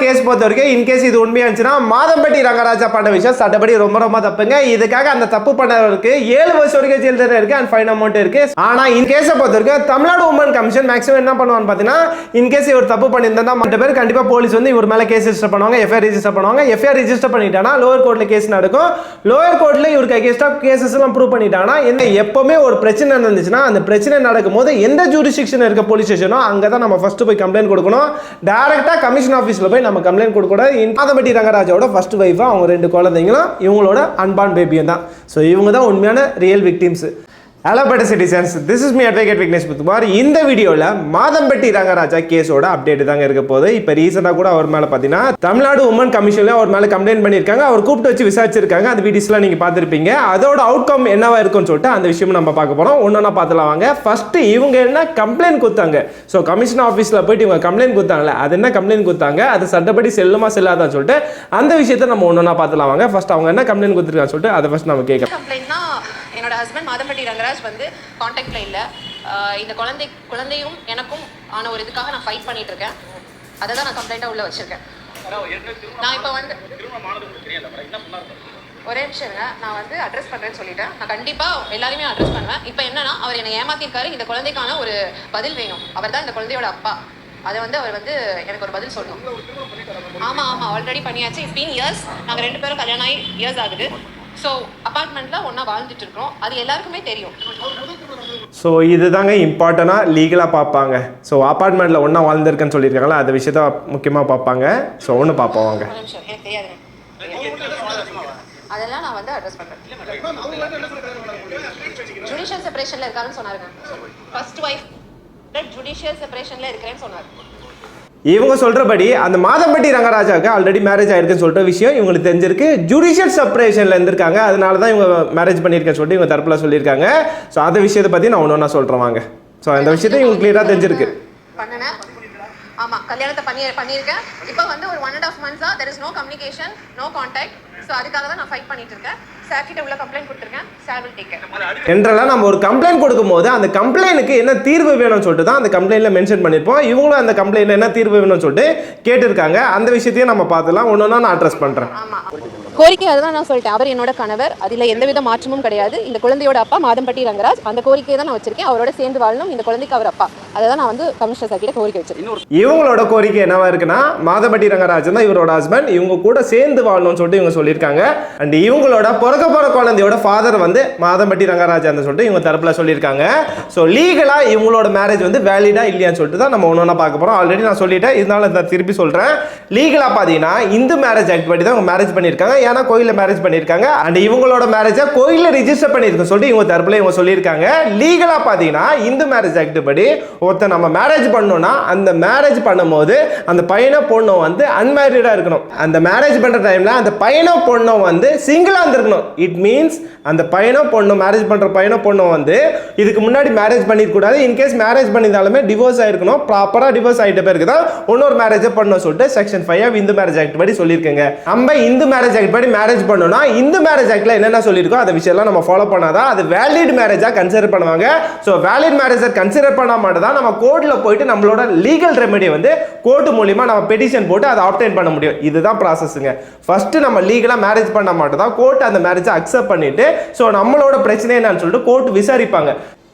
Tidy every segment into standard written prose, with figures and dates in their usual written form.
Case பொறுத்த வரைக்கும் in case இது உண்மையா இருந்துச்சுன்னா மாதம்பட்டி ரங்கராஜா பண்ண விஷயம் சட்டப்படி ரொம்ப ரொம்ப தப்புங்க. இதுக்காக அந்த தப்பு பண்ணவருக்கு 7 வருஷம் வரைக்கும் ஜெயில் தண்டனை இருக்கு அண்ட் ஃபைன் அமௌண்ட் இருக்கு. ஆனா இந்த கேஸை பொறுத்த வரைக்கும் தமிழ்நாடு உமன் கமிஷன் மேக்ஸிமம் என்ன பண்ணுவான்னு பாத்தீங்கன்னா இன்கேஸ் இவர் தப்பு பண்ணியிருந்தா மற்ற பேர் கண்டிப்பா போலீஸ் வந்து இவர் மேல கேஸ் ரெஜிஸ்டர் பண்ணுவாங்க, எஃப்ஐஆர் ரெஜிஸ்டர் பண்ணுவாங்க. எஃப்ஐஆர் ரெஜிஸ்டர் பண்ணிட்டானா லோயர் கோர்ட்ல கேஸ் நடக்கும். லோயர் கோர்ட்ல இவருக்கு அகேன்ஸ்டா கேசஸ் எல்லாம் ப்ரூவ் பண்ணிட்டானா என்ன எப்பவுமே ஒரு பிரச்சனை நடந்துச்சுன்னா அந்த பிரச்சனை நடக்கும்போது எந்த ஜூரிஸ்டிக்ஷன் இருக்க போலீஸ் ஸ்டேஷனோ அங்கதான் நம்ம ஃபர்ஸ்ட் போய் கம்ப்ளைண்ட் கொடுக்கணும். டைரக்டா கமிஷன் ஆபீஸ்ல போய் நம்ம கம்ப்ளைண்ட் கொடுக்கக்கூடாது. மாதம்பட்டி ரங்கராஜாவோட ஃபர்ஸ்ட் வைஃபா அவங்க 2 குழந்தைங்களும் இவங்களோட அன்பான் பேபியும் தான். ஸோ இவங்க தான் உண்மையான real victims. Hello better citizens, this is me advocate Vignesh Muthukumar. இந்த வீடியோவில் மாதம்பட்டி ரங்கராஜா கேஸோட அப்டேட் தாங்க இருக்க போது. இப்போ ரீசெண்டாக கூட அவர் மேலே பார்த்தீங்கன்னா தமிழ்நாடு உமன் கமிஷனில் அவர் மேலே கம்ப்ளைண்ட் பண்ணியிருக்காங்க. அவர் கூப்பிட்டு வச்சு விசாரிச்சிருக்காங்க. அந்த வீடியோஸ்லாம் நீங்கள் பார்த்துருப்பீங்க. அதோட அவுட்கம் என்னவா இருக்குன்னு சொல்லிட்டு அந்த விஷயம் நம்ம பார்க்க போகிறோம். ஒன்றா பார்த்துலாம் வாங்க. ஃபர்ஸ்ட் இவங்க என்ன கம்ப்ளைண்ட் கொடுத்தாங்க, ஸோ கமிஷன் ஆஃபீஸில் போயிட்டு இவங்க கம்ப்ளைண்ட் கொடுத்தாங்களே அது என்ன கம்ப்ளைண்ட் கொடுத்தாங்க, அது சட்டப்படி செல்லுமா செல்லாதான்னு சொல்லிட்டு அந்த விஷயத்தை நம்ம ஒன்றா பார்த்துலாம் வாங்க. ஃபர்ஸ்ட் அவங்க என்ன கம்ப்ளைண்ட் கொடுத்துருக்கான்னு சொல்லிட்டு அதை ஃபர்ஸ்ட் நம்ம கேட்கலாம். என்னோட ஹஸ்பண்ட் மாதம்பட்டி ரங்கராஜ் வந்து கான்டாக்ட்ல இல்ல. இந்த குழந்தையும் எனக்கும் ஆன ஒரு இதுக்காக நான் ஃபைட் பண்ணிட்டு இருக்கேன். அதை தான் நான் கம்ப்ளைண்டா உள்ள வச்சிருக்கேன். நான் இப்போ வந்து ஒரே நிமிஷம் நான் வந்து அட்ரஸ் பண்றேன்னு சொல்லிட்டேன். நான் கண்டிப்பா எல்லாருமே அட்ரஸ் பண்ணுவேன். இப்போ என்னன்னா அவர் என்னை ஏமாத்திருக்காரு. இந்த குழந்தைக்கான ஒரு பதில் வேணும். அவர் தான் இந்த குழந்தையோட அப்பா. அதை வந்து அவர் வந்து எனக்கு ஒரு பதில் சொல்லணும். ஆமா ஆல்ரெடி பண்ணியாச்சு. It's been years. நாங்கள் 2 பேரும் கல்யாணம் ஆகி இயர்ஸ் ஆகுது. ஸோ அப்பார்ட்மெண்ட்டில் ஒன்றா வாழ்ந்துட்டு இருக்கோம். அது எல்லாருக்குமே தெரியும். ஸோ இதுதாங்க இம்பார்ட்டண்டாக லீகலாக பார்ப்பாங்க. ஸோ அப்பார்ட்மெண்ட்டில் ஒன்றா வாழ்ந்துருக்குன்னு சொல்லியிருக்காங்களா அந்த விஷயத்த முக்கியமாக பார்ப்பாங்க. ஸோ ஒன்று பார்ப்பாங்க. எனக்கு தெரியாது, அதெல்லாம் நான் வந்து அட்ரஸ் பண்ணுறேன். ஜுடிஷியல் செப்பரேஷனில் இருக்காருன்னு சொன்னாருங்க. ஃபர்ஸ்ட் ஒய்ஃப் ஜுடிஷியல் செப்பரேஷனில் இருக்கிறேன்னு சொன்னார். இவங்க சொல்றபடி அந்த மாதம்பட்டி ரங்கராஜாவுக்கு ஆல்ரெடி மேரேஜ் ஆயிருக்குன்னு சொல்லிட்டு விஷயம் இவங்களுக்கு தெரிஞ்சிருக்கு. ஜுடிஷியல் செப்பரேஷன்ல இருந்திருக்காங்க. அதனால தான் இவங்க மேரேஜ் பண்ணியிருக்கேன்னு சொல்லிட்டு இவங்க தரப்புல சொல்லியிருக்காங்க. ஸோ அந்த விஷயத்தை பற்றி நான் ஒன்று சொல்கிறேன் வாங்க. ஸோ அந்த விஷயத்தை இவங்க கிளியராக தெரிஞ்சிருக்கு. ஆமா கல்யாணத்தை பண்ணியிருக்கேன். இப்போ வந்து ஒரு 1.5 months there is no communication, no contact. So அதுக்காக தான் நான் ஃபைட் பண்ணிட்டு இருக்கேன். சார் கிட்ட உள்ள கம்ப்ளைண்ட் கொடுத்துருக்கேன். Sir will take care. என்றெல்லாம் நம்ம ஒரு கம்ப்ளைண்ட் கொடுக்கும்போது அந்த கம்ப்ளைண்ட்டுக்கு என்ன தீர்வு வேணும்னு சொல்லிட்டு தான் அந்த கம்ப்ளைண்ட்ல மென்ஷன் பண்ணியிருப்போம். இவங்களும் அந்த கம்ப்ளைண்ட்ல என்ன தீர்வு வேணும்னு சொல்லிட்டு கேட்டிருக்காங்க. அந்த விஷயத்தையும் நம்ம பார்த்துலாம். ஒன்று நான் அட்ரஸ் பண்ணுறேன். கோரிக்கை அதுதான் நான் சொல்லிட்டேன். அவர் என்னோட கணவர், அதில் எந்தவித மாற்றமும் கிடையாது. இந்த குழந்தையோட அப்பா மாதம்பட்டி ரங்கராஜ். அந்த கோரிக்கையை தான் நான் வச்சிருக்கேன். அவரோட சேர்ந்து வாழணும், இந்த குழந்தைக்கு அவர் அப்பா. அதை தான் நான் வந்து கமிஷனர் சார் கிட்ட கோரிக்கை வச்சிருக்கேன். இவங்களோட கோரிக்கை என்னவா இருக்குன்னா மாதம்பட்டி ரங்கராஜ் தான் இவரோட ஹஸ்பண்ட், இவங்க கூட சேர்ந்து வாழணும்னு சொல்லிட்டு இவங்க சொல்லியிருக்காங்க. அண்ட் இவங்களோட பிறக்க போற குழந்தையோட ஃபாதர் வந்து மாதம்பட்டி ரங்கராஜ் சொல்லிட்டு இவங்க தரப்புல சொல்லியிருக்காங்க. ஸோ லீகலா இவங்களோட மேரேஜ் வந்து வேலிடா இல்லையான்னு சொல்லிட்டு தான் நம்ம ஒன்று பார்க்க போறோம். ஆல்ரெடி நான் சொல்லிட்டேன், இதனால நான் திருப்பி சொல்றேன். லீகலா பார்த்தீங்கன்னா இந்து மேரேஜ் ஆக்ட் படி தான் இவங்க மேரேஜ் பண்ணியிருக்காங்க. ஏன்னா கோயிலில் மேரேஜ் பண்ணியிருக்காங்க. அண்ட் இவங்களோட மேரேஜை கோயிலில் ரிஜிஸ்டர் பண்ணியிருக்கோம் சொல்லிட்டு இவங்க தரப்புல இவங்க சொல்லியிருக்காங்க. லீகலா பார்த்தீங்கன்னா இந்து மேரேஜ் ஆக்ட் படி ஒருத்தர் நம்ம மேரேஜ் பண்ணோம்னா அந்த மேரேஜ் பண்ணும்போது அந்த பையனோ பொண்ணோ வந்து அன்மேரிடா இருக்கணும். அந்த மேரேஜ் பண்ற டைம்ல அந்த பையனோ பொண்ணோ வந்து சிங்கிளா இருந்திருக்கணும். இட் மீன்ஸ் அந்த பையனோ பொண்ணோ மேரேஜ் பண்ற பையனோ பொண்ணோ வந்து இதுக்கு முன்னாடி மேரேஜ் பண்ணிருக்க கூடாது. இன்கேஸ் மேரேஜ் பண்ணியிருந்தாலுமே டிவோர்ஸ் ஆயிருக்கணும். ப்ராப்பரா டிவோர்ஸ் ஆயிட்ட பிறகு தான் இன்னொரு மேரேஜ் பண்ணணும் சொல்லிட்டு செக்ஷன் 5 இந்து மேரேஜ் ஆக்ட் படி சொல்லியிருக்கேங்க. நம்ம இந்து மேரேஜ் ஆக்ட் படி மேரேஜ் பண்ணோம்னா இந்து மேரேஜ் ஆக்ட்ல என்னென்ன சொல்லியிருக்கோ அந்த விஷயம்லாம் நம்ம ஃபாலோ பண்ணாதான் அது வேலிட் மேரேஜா கன்சிடர் பண்ணுவாங்க. ஸோ வேலிட் மேரேஜை கன்சிடர் பண்ணா மட்டும் தான் நம்ம கோர்ட்ல போயிட்டு நம்மளோட லீகல் ரெமெடி வந்து கோர்ட் மூலியமா நம்ம பெட்டிஷன் போட்டு அதை ஆப்டைன் பண்ண முடியும். இதுதான் ப்ராசஸ்ங்க. ஃபர்ஸ்ட் நம்ம லீகலா மேரேஜ் பண்ண மட்டும் தான் கோர்ட் அந்த மேரேஜை அக்செப்ட் பண்ணிட்டு ஸோ நம்மளோட பிரச்சனை என்னன்னு சொல்லிட்டு கோர்ட் விசாரிப்பாங்க.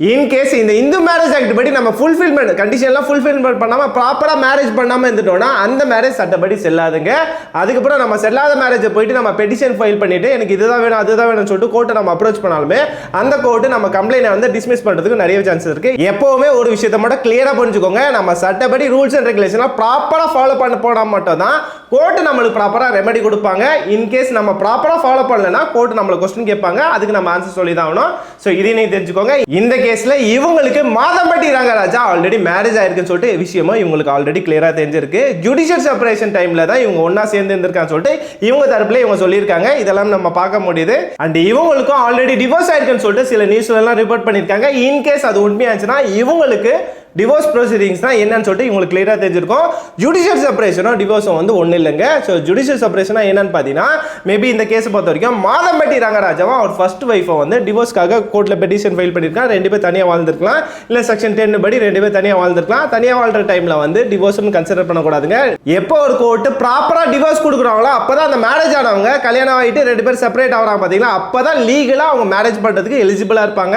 இன்கேஸ் இந்த இந்து மேரேஜ் ஆக்ட் படி நம்ம ஃபுல்ஃபில்மெண்ட் கண்டிஷன்லாம் ஃபுல்ஃபில்மெண்ட் பண்ணாமல் ப்ராப்பராக மேரேஜ் பண்ணாமல் இருந்துட்டோம்னா அந்த மேரேஜ் சட்டப்படி செல்லாதுங்க. அதுக்கப்புறம் நம்ம செல்லாத மேரேஜை போயிட்டு நம்ம பெட்டிஷன் ஃபைல் பண்ணிட்டு எனக்கு இதுதான் வேணும் அதுதான் வேணும்னு சொல்லிட்டு கோர்ட்டை நம்ம அப்ரோச் பண்ணாலுமே அந்த கோர்ட்டு நம்ம கம்ப்ளைண்ட் வந்து டிஸ்மிஸ் பண்ணுறதுக்கு நிறைய சான்சஸ் இருக்கு. எப்போவுமே ஒரு விஷயத்தை மட்டும் கிளியராக புரிஞ்சுக்கோங்க. நம்ம சட்டப்படி ரூல்ஸ் அண்ட் ரெகுலேஷன்லாம் ப்ராப்பராக ஃபாலோ பண்ண போனால் மட்டும் தான் கோர்ட்டு நம்மளுக்கு ப்ராப்பராக ரெமெடி கொடுப்பாங்க. இன்கேஸ் நம்ம ப்ராப்பராக ஃபாலோ பண்ணலன்னா கோர்ட்டு நம்மளை கொஸ்டின் கேட்பாங்க. அதுக்கு நம்ம ஆன்சர் சொல்லி தான் ஆகணும். ஸோ இதை நீங்க தெரிஞ்சுக்கோங்க. இந்த கேஸ்ல இவங்களுக்கு மாதம்பட்டி ரங்கராஜா ஆல்ரெடி மேரேஜ் ஆயிருக்குன்னு சொல்லிட்டு விஷயமும் இவங்களுக்கு ஆல்ரெடி கிளியரா தெரிஞ்சிருக்கு. ஜுடிஷியல் செப்பரேஷன் டைம்ல தான் இவங்க ஒன்னா சேர்ந்து இருந்திருக்கான்னு சொல்லிட்டு இவங்க தரப்புல இவங்க சொல்லியிருக்காங்க. இதெல்லாம் நம்ம பார்க்க முடியுது. அண்ட் இவங்களுக்கும் ஆல்ரெடி டிவோர்ஸ் ஆயிருக்குன்னு சொல்லிட்டு சில நியூஸ்ல எல்லாம் ரிப்போர்ட் பண்ணியிருக்காங்க. இன்கேஸ் அது உண்மையாச்சுன்னா இவங்களுக்கு டிவோர்ஸ் ப்ரொசீடிங்ஸ் தான் என்னன்னு சொல்லிட்டு உங்களுக்கு கிளியராக தெரிஞ்சிருக்கும். ஜுடிஷியல் செப்பரேஷனும் டிவோர்ஸும் வந்து ஒன்றும் இல்லைங்க. ஸோ ஜுடிஷியல் செப்பரேஷனா என்னன்னு பார்த்தீங்கன்னா மேபி இந்த கேஸை பொறுத்த வரைக்கும் மாதம்பட்டி ரங்கராஜாவும் அவர் ஃபர்ஸ்ட் ஒய்ஃபை வந்து டிவோர்ஸ்க்காக கோர்ட்டில் பெட்டிஷன் ஃபைல் பண்ணியிருக்காங்க. 2 பேர் தனியாக வாழ்ந்துருக்கலாம், இல்லை செக்ஷன் 10 படி 2 பேர் தனியாக வாழ்ந்துருக்கலாம். தனியாக வாழ்ற டைமில் வந்து டிவோர்ஸ்னு கன்சிடர் பண்ணக்கூடாதுங்க. எப்போ ஒரு கோர்ட்டு ப்ராப்பராக டிவோர்ஸ் கொடுக்குறாங்களோ அப்போ தான் அந்த மேரேஜ் ஆனவங்க கல்யாணம் ஆகிட்டு 2 பேர் செப்பரேட் ஆகிறாங்க பார்த்தீங்களா, அப்போ தான் லீகலாக அவங்க மேரேஜ் பண்ணுறதுக்கு எலிஜிபிளாக இருப்பாங்க.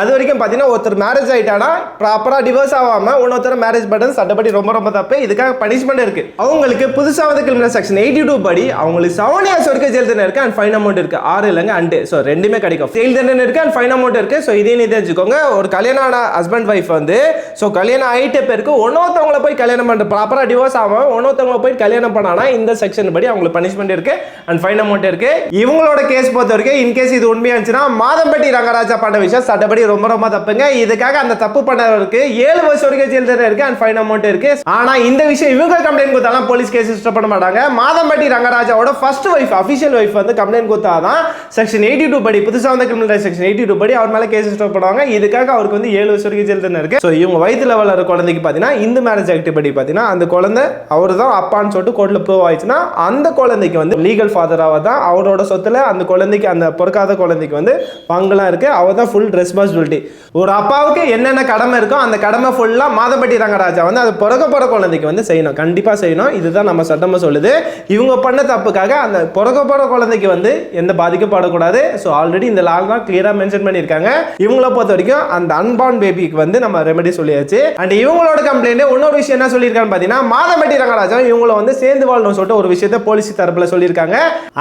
அது வரைக்கும் பார்த்தீங்கன்னா ஒருத்தர் மேரேஜ் ஆகிட்டானா ப்ராப்பராக டிவோர்ஸ் ஆகாமல் இன்னொருத்தர் மேரேஜ் பண்ணுறது சட்டப்படி ரொம்ப ரொம்ப தப்பு. இதுக்காக பனிஷ்மெண்ட் இருக்கு. அவங்களுக்கு புதுசாக வந்து கிரிமினல் செக்ஷன் 82 படி அவங்களுக்கு 7 years வரைக்கும் ஜெயில் தண்டனை இருக்கு அண்ட் ஃபைன் அமௌண்ட் இருக்கு. 6 இல்லைங்க அண்டு. ஸோ ரெண்டுமே கிடைக்கும். ஜெயில் தண்டனை இருக்கு அண்ட் ஃபைன் அமௌண்ட் இருக்கு. ஸோ இதையும் தெரிஞ்சுக்கோங்க. ஒரு கல்யாணம் ஆன ஹஸ்பண்ட் ஒய்ஃப் வந்து ஸோ கல்யாணம் ஆகிட்ட பேருக்கு ஒன்னொருத்தவங்களை போய் கல்யாணம் பண்ணுற ப்ராப்பராக டிவோர்ஸ் ஆகாமல் ஒன்னொருத்தவங்களை போய் கல்யாணம் பண்ணானா இந்த செக்ஷன் படி அவங்களுக்கு பனிஷ்மெண்ட் இருக்கு அண்ட் ஃபைன் அமௌண்ட் இருக்கு. இவங்களோட கேஸ் பொறுத்த வரைக்கும் இன்கேஸ் இது உண்மையா இருந்துச்சுன்னா மாதம்பட்டி ரங்கராஜா பண்ண விஷயம் சட்டப்படி ரொம்ப ரொம்ப தப்புங்க. இதுக்காக அந்த தப்பு பண்ணவருக்கு 7 வருஷம் வரைக்கும் ஜெயில் தண்டனை இருக்கு அண்ட் ஃபைன் அமௌண்ட் இருக்கு. ஆனா இந்த விஷயம் இவங்க கம்ப்ளைண்ட் கொடுத்தாலும் போலீஸ் கேஸ் ரெஜிஸ்டர் பண்ண மாட்டாங்க. மாதம்பட்டி ரங்கராஜாவோட ஃபர்ஸ்ட் ஒய்ஃப் அபிஷியல் ஒய்ஃப் வந்து கம்ப்ளைண்ட் கொடுத்தாதான் செக்ஷன் 82 படி புதுசா வந்து கிரிமினல் செக்ஷன் 82 படி அவர் மேல கேஸ் ரெஜிஸ்டர் பண்ணுவாங்க. இதுக்காக அவருக்கு வந்து 7 வருஷம் வரைக்கும் ஜெயில் தண்டனை இருக்கு. ஸோ இவங்க வயிற்றுல வளர குழந்தைக்கு பார்த்தீங்கன்னா இந்த மேரேஜ் ஆக்ட் படி பார்த்தீங்கன்னா அந்த குழந்தை அவர் தான் அப்பான்னு சொல்லிட்டு கோர்ட்ல ப்ரூவ் ஆயிடுச்சுன்னா அந்த குழந்தைக்கு வந்து லீகல் ஃபாதராக தான் அவரோட சொத்துல அந்த குழந்தைக்கு அந்த பிறக்காத குழந்தைக்கு வந்து பங்குலாம் இருக்கு. அவர் தான் ஃபுல் ரெஸ்பான்சிபிலிட்டி. ஒரு அப்பாவுக்கு என்னென்ன கடமை இருக்கோ அந்த கடமை ஃபுல்லா மாதம்பட்டி ரங்கராஜா வந்து அது பிறக்க போற குழந்தைக்கு வந்து செய்யணும், கண்டிப்பா செய்யணும். இதுதான் நம்ம சட்டமா சொல்லுது. இவங்க பண்ண தப்புக்காக அந்த பிறக்க போற குழந்தைக்கு வந்து எந்த பாதிக்கப்படக்கூடாது. ஸோ ஆல்ரெடி இந்த லா தான் கிளியரா மென்ஷன் பண்ணியிருக்காங்க. இவங்கள பொறுத்த வரைக்கும் அந்த அன்பார்ன் பேபிக்கு வந்து நம்ம ரெமெடி சொல்லியாச்சு. அண்ட் இவங்களோட கம்ப்ளைண்ட் இன்னொரு விஷயம் என்ன சொல்லியிருக்காங்க பார்த்தீங்கன்னா மாதம்பட்டி ரங்கராஜா இவங்களை வந்து சேர்ந்து வாழணும்னு சொல்லிட்டு ஒரு விஷயத்தை போலீஸ் தரப்புல சொல்லியிருக்காங்க.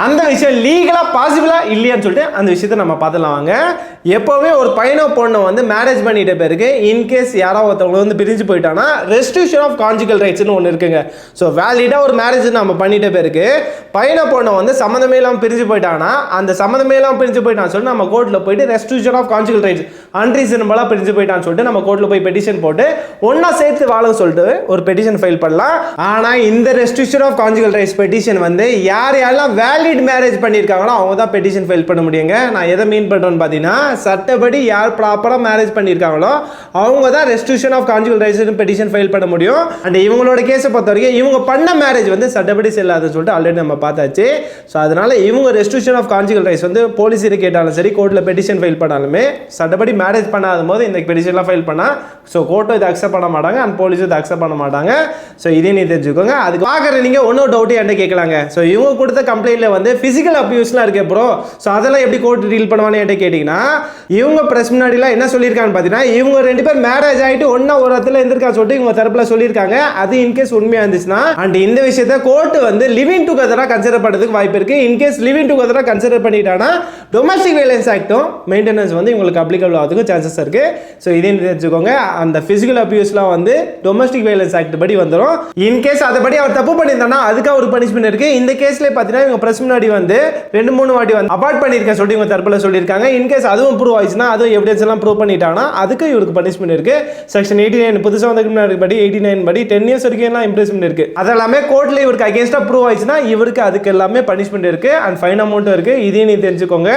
அந்த விஷயம் லீகலா பாசிபிளா இல்லையான்னு சொல்லிட்டு அந்த விஷயத்தை நம்ம பார்த்துலாம் வாங்க. எப்பவுமே ஒரு பையனோ பொண்ணை வந்து மேரேஜ் பண்ணிட்ட பிறகு இன்கேஸ் யாராவது ஒருத்தவங்க வந்து பிரிஞ்சு போயிட்டானா ரெஸ்ட்ரிக்ஷன் ஆஃப் கான்ஜுகல் ரைட்ஸ்னு ஒன்று இருக்குங்க. ஸோ வேலிடா ஒரு மேரேஜ் நம்ம பண்ணிட்ட பிறகு பையனை பொண்ணை வந்து சம்மந்தமே இல்லாமல் பிரிஞ்சு போயிட்டானா அந்த சம்மந்தமே இல்லாமல் பிரிஞ்சு போயிட்டான்னு சொல்லிட்டு நம்ம கோர்ட்டில் போயிட்டு ரெஸ்ட்ரிக்ஷன் ஆஃப் கான்ஜுகல் ரைட்ஸ் அன்ரீசனபிளாக பிரிஞ்சு போயிட்டான்னு சொல்லிட்டு நம்ம கோர்ட்டில் போய் பெட்டிஷன் போட்டு ஒன்னா சேர்த்து வாழ சொல்லிட்டு ஒரு பெட்டிஷன் ஃபைல் பண்ணலாம். ஆனால் இந்த restriction of conjugal rights petition வந்து யார் யாரெல்லாம் வேலிட் மேரேஜ் பண்ணியிருக்காங்களோ அவங்க தான் பெட்டிஷன் ஃபைல் பண்ண முடியுங்க. நான் எதை மீன் பண்ணுறேன்னு பார்த்தீங்கன்னா சட்டப்படி யார் ப்ராப்பராக மேரேஜ் பண்ணியிருக்காங்களோ அவங்க தான் restriction of conjugal rights petition file பண்ண முடியும். அண்ட் இவங்களோட கேஸை பொறுத்த வரைக்கும் இவங்க பண்ண மேரேஜ் வந்து சட்டப்படி செல்லாதுன்னு சொல்லிட்டு ஆல்ரெடி நம்ம பார்த்தாச்சு. ஸோ அதனால இவங்க ரெஸ்ட்ரிக்ஷன் ஆஃப் கான்ஜுகல் ரைட்ஸ் வந்து போலீஸில் கேட்டாலும் சரி கோர்ட்டில் பெட்டிஷன் ஃபைல் பண்ணாலுமே சட்டப்படி மேரேஜ் பண்ணாத போது இந்த பெட்டிஷன்லாம் ஃபைல் பண்ணால் ஸோ கோர்ட்டும் இதை அக்செப்ட் பண்ண மாட்டாங்க அண்ட் போலீஸும் இதை அக்செப்ட் பண்ண மாட்டாங்க. ஸோ இதே நீ தெரிஞ்சுக்கோங்க. அதுக்கு பார்க்குற நீங்கள் ஒன்றும் டவுட்டு என்கிட்ட கேட்கலாங்க. ஸோ இவங்க கொடுத்த கம்ப்ளைண்ட்டில் வந்து ஃபிசிக்கல் அப்யூஸ்லாம் இருக்கு ப்ரோ. ஸோ அதெல்லாம் எப்படி கோர்ட் டீல் பண்ணுவான்னு என்கிட்ட கேட்டிங்கன்னா இவங்க பிரஸ் முன்னாடிலாம் என்ன சொல்லியிருக்காங்கன்னு பார்த்தீங்கன்னா இவங்க 2 பேர் மேரேஜ் ஆகிட்டு ஒன்றா ஒரு இடத்துல இருந்திருக்கா சொல்லிட்டு இவங்க தரப்புல சொல்லியிருக்காங்க. அது இன்கேஸ் உண்மையாக இருந்துச்சுன்னா அண்ட் இந்த விஷயத்தை கோர்ட் வந்து லிவிங் டுகெதராக கன்சிடர் பண்ணுறதுக்கு வாய்ப்பு இருக்கு. இன்கேஸ் லிவிங் டுகெதராக கன்சிடர் பண்ணிட்டானா டொமஸ்டிக் வயலன்ஸ் ஆக்டும் மெயின்டெனன்ஸ் வந்து உங்களுக்கு அப்ளிகபிள் ஆகிறதுக்கு சான்சஸ் இருக்கு. ஸோ இதே தெரிஞ்சுக்கோங்க. அந்த பிசிக்கல் அபியூஸ்லாம் வந்து டொமஸ்டிக் வயலன்ஸ் ஆக்ட் படி வந்துடும். இன்கேஸ் அதுபடி அவர் தப்பு பண்ணியிருந்தானா அதுக்காக ஒரு பனிஷ்மெண்ட் இருக்கு. இந்த கேஸ்ல பார்த்தீங்கன்னா இவங்க பிரஸ் முன்னாடி வந்து 2-3 வாட்டி வந்து அபார்ட் பண்ணியிருக்கேன் சொல்லி இவங்க தரப்புல சொல்லியிருக்காங்க. இன்கேஸ் அதுவும் ப்ரூவ் ஆயிடுச்சுன்னா அதுவும் எவிடன்ஸ் எல்லாம் ப்ரூவ் பண்ணிட்டானா அதுக்கு இவருக்கு பனிஷ்மெண்ட் இருக்கு. செக்ஷன் 89 புதுசாக வந்து படி 89 படி 10 years வரைக்கும் எல்லாம் இம்ப்ரெஸ்மெண்ட் இருக்கு. அதெல்லாமே கோர்ட்ல இவருக்கு அகேன்ஸ்டா ப்ரூவ் ஆயிடுச்சுன்னா இவருக்கு அதுக்கு எல்லாமே பனிஷ்மெண்ட் இருக்கு அண்ட் ஃபைன் அமௌண்ட் இருக்கு. இதையும் நீ தெரிஞ்சுக்கோங்க.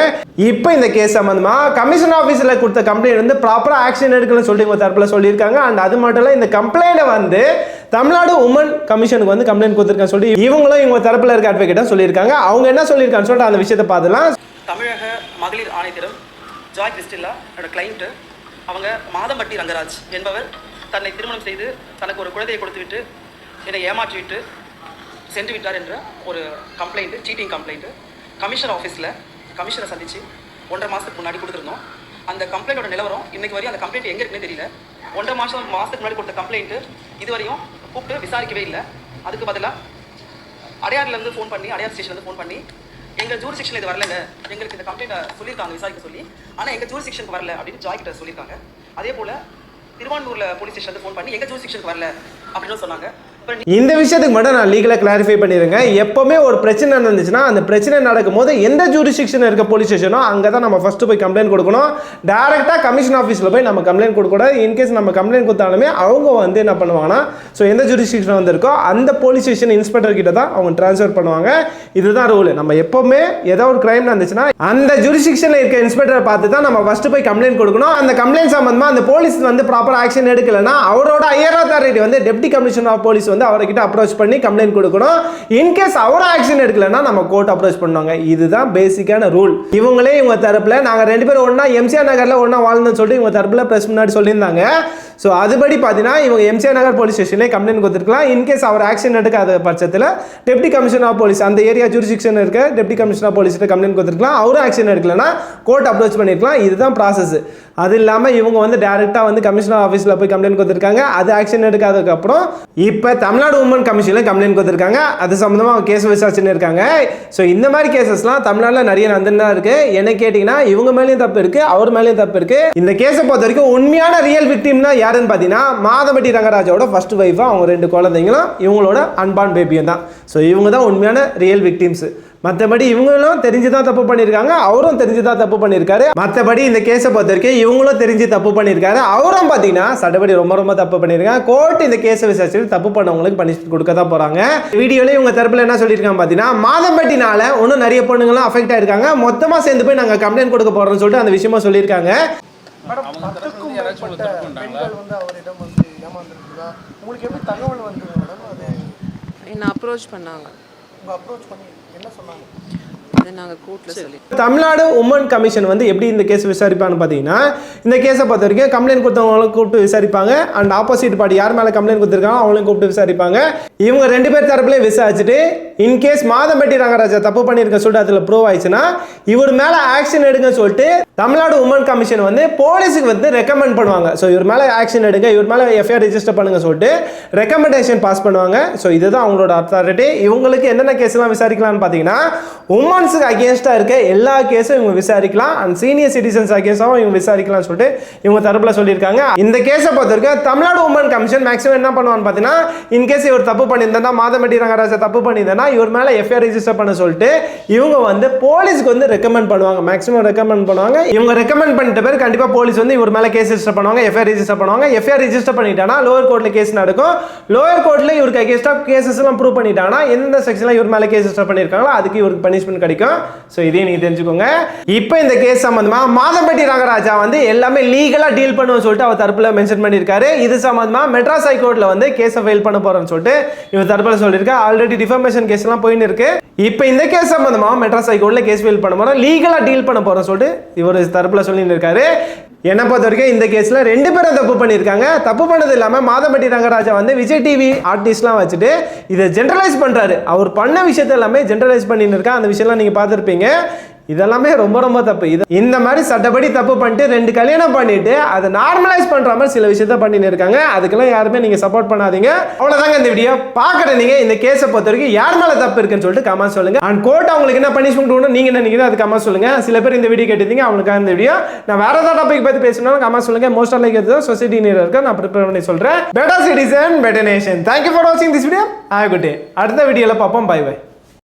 இப்போ இந்த கேஸ் சம்பந்தமா கமிஷன் ஆஃபீஸில் கொடுத்த கம்ப்ளைண்ட் வந்து ப்ராப்பரா ஆக்ஷன் எடுக்கணும்னு சொல்லி இவங்க தரப்புல சொல்லியிருக்காங்க. அண்ட் அது மட்டும் இல்லை இந்த கம்ப்ளைண்ட் வந்து தமிழ்நாடு உமன் கமிஷனுக்கு வந்து கம்ப்ளைண்ட் கொடுத்துருக்கான்னு சொல்லி இவங்களும் இவங்க தரப்புல இருக்க அட்வொகேட்டா சொல்லியிருக்காங்க. அவங்க என்ன சொல்லியிருக்கான்னு சொல்லிட்டு அந்த விஷயத்தை பார்த்துலாம். தமிழக மகளிர் ஆணையத்திடம் ஜாய் கிறிஸ்டில்லா கிளைண்ட் அவங்க மாதம்பட்டி ரங்கராஜ் என்பவர் தன்னை திருமணம் செய்து தனக்கு ஒரு குழந்தையை கொடுத்துவிட்டு என்னை ஏமாற்றி விட்டு சென்று விட்டார் என்ற ஒரு கம்ப்ளைண்ட், சீட்டிங் கம்ப்ளைண்ட் கமிஷன் ஆஃபீஸில் கமிஷனை சந்தித்து 1.5 மாதத்துக்கு முன்னாடி கொடுத்துருந்தோம். அந்த கம்ப்ளைண்டோட நிலவரம் இன்னைக்கு வரையும் அந்த கம்ப்ளைண்ட் எங்கே இருக்குன்னு தெரியல. 1.5 மாதத்துக்கு முன்னாடி கொடுத்த கம்ப்ளைண்ட்டு இதுவரையும் கூப்பிட்டு விசாரிக்கவே இல்லை. அதுக்கு பதிலாக அடையாறுலேருந்து ஃபோன் பண்ணி அடையார் ஸ்டேஷன்லேருந்து ஃபோன் பண்ணி எங்கள் ஜூரிஸ்டிக்ஷன் இது வரலங்க, எங்களுக்கு இந்த கம்ப்ளைண்ட்டை சொல்லியிருக்காங்க விசாரிக்க சொல்லி, ஆனால் எங்கள் ஜூரிஸ்டிக்ஷனுக்கு வரல அப்படின்னு ஜாய் கிட்ட சொல்லியிருக்காங்க. அதே போல் திருவான்மூரில் போலீஸ் ஸ்டேஷன்லேருந்து ஃபோன் பண்ணி எங்கள் ஜூரிஸ்டிக்ஷனுக்கு வரல அப்படின்னு சொன்னாங்க. இந்த விஷயத்துக்கு மட்டும் நான் லீகலாக கிளாரிஃபை பண்ணிடுங்க. எப்பவுமே ஒரு பிரச்சனை நடந்துச்சுன்னா அந்த பிரச்சனை நடக்கும்போது எந்த ஜூரிஸ்டிக்ஷன் இருக்க போலீஸ் ஸ்டேஷனோ அங்கே தான் நம்ம ஃபர்ஸ்ட் போய் கம்ப்ளைண்ட் கொடுக்கணும். டேரெக்டாக கமிஷன் ஆஃபீஸில் போய் நம்ம கம்ப்ளைண்ட் கொடுக்கக்கூடாது. இன்கேஸ் நம்ம கம்ப்ளைண்ட் கொடுத்தாலுமே அவங்க வந்து என்ன பண்ணுவாங்கன்னா, ஸோ எந்த ஜூரிஸ்டிக்ஷன் வந்திருக்கோ அந்த போலீஸ் ஸ்டேஷன் இன்ஸ்பெக்டர் கிட்ட தான் அவங்க ட்ரான்ஸ்ஃபர் பண்ணுவாங்க. இதுதான் ரூல். நம்ம எப்பவுமே ஏதோ ஒரு கிரைம் நடந்துச்சுன்னா அந்த ஜூரிஸ்டிக்ஷனில் இருக்க இன்ஸ்பெக்டரை பார்த்து தான் நம்ம ஃபர்ஸ்ட் போய் கம்ப்ளைண்ட் கொடுக்கணும். அந்த கம்ப்ளைண்ட் சம்பந்தமா அந்த போலீஸ் வந்து ப்ராப்பர் ஆக்ஷன் எடுக்கலைன்னா அவரோட ஹையர் அத்தாரிட்டி வந்து டெப்டி கமிஷனர் ஆஃப் போலீஸ் வந்து அவர்கிட்ட அப்ரோச் பண்ணி கம்ப்ளைண்ட் கொடுக்கணும். இன்கேஸ் அவர் ஆக்ஷன் எடுக்கலன்னா நம்ம கோர்ட் அப்ரோச் பண்ணுவாங்க. இதுதான் பேசிக்கான ரூல். இவங்க தரப்புல நாங்க 2 பேரும் ஒண்ணா எம்சிஆர் நகர்ல ஒண்ணா வாழ்ந்தோம்னு சொல்லிட்டு இவங்க தரப்புல பிரஸ் முன்னாடி சொல்லியிருந்தாங்க. ஸோ அதுபடி பார்த்தீங்கன்னா இவங்க எம்சிஆர் நகர் போலீஸ் ஸ்டேஷன்லேயே கம்ப்ளைண்ட் கொடுத்துருக்கலாம். இன்கேஸ் அவர் ஆக்ஷன் எடுக்காத பட்சத்தில் டெப்டி கமிஷனர் ஆஃப் போலீஸ் அந்த ஏரியா ஜூரிஸ்டிக்ஷன் இருக்க டெப்டி கமிஷனர் ஆஃப் போலீஸ்கிட்ட கம்ப்ளைண்ட் கொடுத்துருக்கலாம். அவரும் ஆக்ஷன் எடுக்கலன்னா கோர்ட் அப்ரோச் பண்ணிருக்கலாம். இதுதான் ப்ராசஸ். அது இல்லாமல் இவங்க வந்து டேரெக்டாக வந்து கமிஷனர் ஆஃபீஸில் போய் கம்ப்ளைண்ட் கொடுத்துருக்காங்க. அது ஆக்ஷன் எடுக்காததுக்கப்புறம் இப்போ தமிழ்நாடு உமன் கமிஷனில் கம்ப்ளைண்ட் கொடுத்துருக்காங்க. அது சம்மந்தமாக கேஸ் விசாரிச்சுன்னு இருக்காங்க. ஸோ இந்த மாதிரி கேசஸ்லாம் தமிழ்நாட்டில் நிறைய நடந்துன்னு தான் இருக்கு. என்ன கேட்டிங்கன்னா இவங்க மேலேயும் தப்பு இருக்கு, அவர் மேலேயும் தப்பு இருக்கு. இந்த கேஸை பொறுத்த வரைக்கும் உண்மையான ரியல் விக்டிம்னா யாருன்னு பார்த்தீங்கன்னா மாதம்பட்டி ரங்கராஜோட ஃபர்ஸ்ட் ஒய்ஃபா அவங்க 2 குழந்தைங்களும் இவங்களோட அன்பார்ன் பேபியும் தான். ஸோ இவங்க தான் உண்மையான ரியல் விக்டிம்ஸ். மற்றபடி இவங்களும் தெரிஞ்சுதான் தப்பு பண்ணியிருக்காங்க, அவரும் தெரிஞ்சுதான் தப்பு பண்ணியிருக்காரு. மற்றபடி இந்த கேஸை பொறுத்த வரைக்கும் இவங்களும் தெரிஞ்சு தப்பு பண்ணியிருக்காரு, அவரும் பார்த்தீங்கன்னா சட்டப்படி ரொம்ப தப்பு பண்ணியிருக்காங்க. கோர்ட் இந்த கேஸை விசாரிச்சு தப்பு பண்ணவங்களுக்கு பனிஷ்மெண்ட் கொடுக்க தான் போறாங்க. வீடியோல இவங்க தரப்புல என்ன சொல்லியிருக்காங்க பார்த்தீங்கன்னா, மாதம்பட்டினால இன்னும் நிறைய பொண்ணுங்களாம் அஃபெக்ட் ஆயிருக்காங்க, மொத்தமா சேர்ந்து போய் நாங்கள் கம்ப்ளைண்ட் கொடுக்க போறோம்னு சொல்லிட்டு அந்த விஷயமா சொல்லியிருக்காங்க. என்ன அப்ரோச் பண்ணாங்க, அப்ரோச் பண்ணி என்ன சொன்னாங்க, தமிழ்நாடு உமன் கமிஷன் வந்து எப்படி இந்த கேஸ் விசாரிப்பான்னு பார்த்தீங்கன்னா, இந்த கேஸை பொறுத்த வரைக்கும் கம்ப்ளைண்ட் கொடுத்தவங்களும் கூப்பிட்டு விசாரிப்பாங்க. அண்ட் ஆப்போசிட் பார்ட்டி யார் மேலே கம்ப்ளைண்ட் கொடுத்துருக்காங்க அவங்களையும் கூப்பிட்டு விசாரிப்பாங்க. இவங்க 2 பேர் தரப்புலையும் விசாரிச்சுட்டு இன்கேஸ் மாதம்பட்டி ரங்கராஜா தப்பு பண்ணியிருக்க சொல்லிட்டு அதில் ப்ரூவ் ஆயிடுச்சுன்னா இவர் மேலே ஆக்ஷன் எடுங்க சொல்லிட்டு தமிழ்நாடு உமன் கமிஷன் வந்து போலீஸுக்கு வந்து ரெக்கமெண்ட் பண்ணுவாங்க. ஸோ இவர் மேலே ஆக்ஷன் எடுங்க, இவர் மேலே எஃப்ஐஆர் ரெஜிஸ்டர் பண்ணுங்க சொல்லிட்டு ரெக்கமெண்டேஷன் பாஸ் பண்ணுவாங்க. ஸோ இதுதான் அவங்களோட அத்தாரிட்டி. இவங்களுக்கு என்னென்ன கேஸ்லாம் விசாரிக்கலாம்னு பார்த்தீங்கன்னா, உமன்ஸுக்கு அகேன்ஸ்டாக இருக்க எல்லா கேஸும் இவங்க விசாரிக்கலாம். அண்ட் சீனியர் சிட்டிசன்ஸ் அகேன்ஸ்டாகவும் இவங்க விசாரிக்கலாம்னு சொல்லிட்டு இவங்க தரப்புல சொல்லியிருக்காங்க. இந்த கேஸை பொறுத்த வரைக்கும் தமிழ்நாடு உமன் கமிஷன் மேக்ஸிமம் என்ன பண்ணுவான்னு பார்த்தீங்கன்னா, இன்கேஸ் இவர் தப்பு பண்ணியிருந்தா, மாதம்பட்டி ரங்கராஜா தப்பு பண்ணியிருந்தா இவர் மேலே எஃப்ஐஆர் ரெஜிஸ்டர் பண்ண சொல்லிட்டு இவங்க வந்து போலீஸ்க்கு வந்து ரெக்கமெண்ட் பண்ணுவாங்க. மேக்ஸிமம் ரெக்கமெண்ட் பண்ணுவாங்க. இவங்க ரெக்கமெண்ட் பண்ணிட்ட பேர் கண்டிப்பாக போலீஸ் வந்து இவர் மேலே கேஸ் ரெஜிஸ்டர் பண்ணுவாங்க, எஃப்ஐஆர் ரெஜிஸ்டர் பண்ணுவாங்க. எஃப்ஐஆர் ரெஜிஸ்டர் பண்ணிட்டானா லோயர் கோர்ட்ல கேஸ் நடக்கும். லோயர் கோர்ட்ல இவருக்கு அகேன்ஸ்டாக கேசஸ் எல்லாம் ப்ரூவ் பண்ணிட்டாங்கன்னா எந்த செக்ஷன்ல இவர் மேலே கேஸ் ரெஜிஸ்டர் பண்ணியிருக்காங்களோ அதுக்கு இவருக்கு பனிஷ்மெண்ட் கிடைக்கும். ஸோ இதையும் நீங்க தெரிஞ்சுக்கோங்க. இப்போ இந்த கேஸ் சம்பந்தமா மாதம்பட்டி ரங்கராஜா வந்து எல்லாமே லீகலா டீல் பண்ணுவோம் சொல்லிட்டு அவர் தரப்புல மென்ஷன் பண்ணியிருக்காரு. இது சம்பந்தமா மெட்ராஸ் ஹைகோர்ட்ல வந்து கேஸை ஃபைல் பண்ண போறோம்னு சொல்லிட்டு இவர் தரப்புல சொல்லியிருக்காரு. ஆல்ரெடி டிஃபமேஷன் கேஸ் எல்லாம் போயின்னு இருக்கு. இப்போ இந்த கேஸ் சம்பந்தமா மெட்ராஸ் ஹைகோர்ட்ல கேஸ் ஃபைல் பண்ண போறோம், லீகலா டீல் பண்ண போறோம் சொல்லிட்டு இவர் தரப்புல சொல்லிட்டு இருக்காரு. என்ன பொறுத்த வரைக்கும் இந்த கேஸ்ல 2 பேரும் தப்பு பண்ணியிருக்காங்க. தப்பு பண்ணது இல்லாம மாதம்பட்டி ரங்கராஜா வந்து விஜய் டிவி ஆர்டிஸ்ட்லாம் வச்சுட்டு இதை ஜென்ரலைஸ் பண்றாரு. அவர் பண்ண விஷயத்த எல்லாமே ஜென்ரலைஸ் பண்ணிட்டு இருக்கா. அந்த விஷயம்லாம் நீங்க பார்த்துருப்பீங்க. இதெல்லாமே ரொம்ப தப்பு. இது இந்த மாதிரி சட்டப்படி தப்பு பண்ணிட்டு 2 கல்யாணம் பண்ணிட்டு அதை நார்மலைஸ் பண்ற மாதிரி சில விஷயத்த பண்ணிட்டு இருக்காங்க. அதுக்கெல்லாம் யாருமே நீங்க சப்போர்ட் பண்ணாதீங்க. அவ்வளவுதாங்க இந்த வீடியோ. பார்க்கற நீங்க இந்த கேஸை பொறுத்த வரைக்கும் யார் மேல தப்பு இருக்குன்னு சொல்லிட்டு கமெண்ட் சொல்லுங்க. அண்ட் கோர்ட் அவங்களுக்கு என்ன பனிஷ்மெண்ட் கொடுக்கணும் நீங்க நினைக்கிறீங்க அது கமெண்ட் சொல்லுங்க. சில பேர் இந்த வீடியோ கேட்டிருந்தீங்க, அவங்களுக்காக இந்த வீடியோ. நான் வேற ஏதாவது டாபிக் பத்தி பேசணும் கமெண்ட் சொல்லுங்க. மோஸ்ட் லைக் சொசைட்டி நீர் இருக்கு, நான் ப்ரிப்பேர் பண்ணி சொல்றேன். Better citizen better nation. Thank you for watching this video. Have a good day. அடுத்த வீடியோல பார்ப்போம். Bye by.